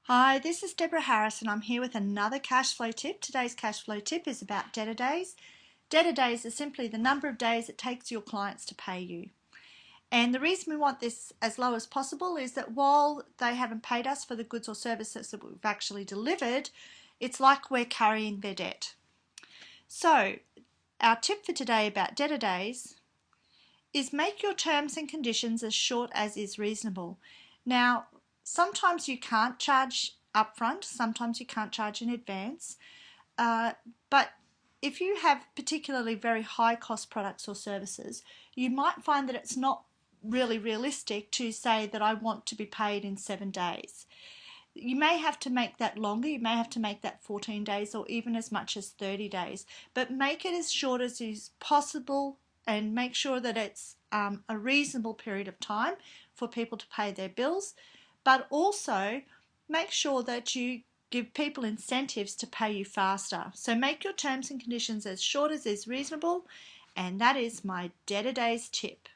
Hi, this is Deborah Harris and I'm here with another cash flow tip. Today's cash flow tip is about debtor days. Debtor days is simply the number of days it takes your clients to pay you. And the reason we want this as low as possible is that while they haven't paid us for the goods or services that we've actually delivered, it's like we're carrying their debt. So, our tip for today about debtor days is make your terms and conditions as short as is reasonable. Now, sometimes you can't charge upfront, sometimes you can't charge in advance, but if you have particularly very high cost products or services, you might find that it's not really realistic to say that I want to be paid in 7 days. You may have to make that longer, you may have to make that 14 days or even as much as 30 days, but make it as short as is possible and make sure that it's a reasonable period of time for people to pay their bills, but also make sure that you give people incentives to pay you faster. So make your terms and conditions as short as is reasonable, and that is my debtor days tip.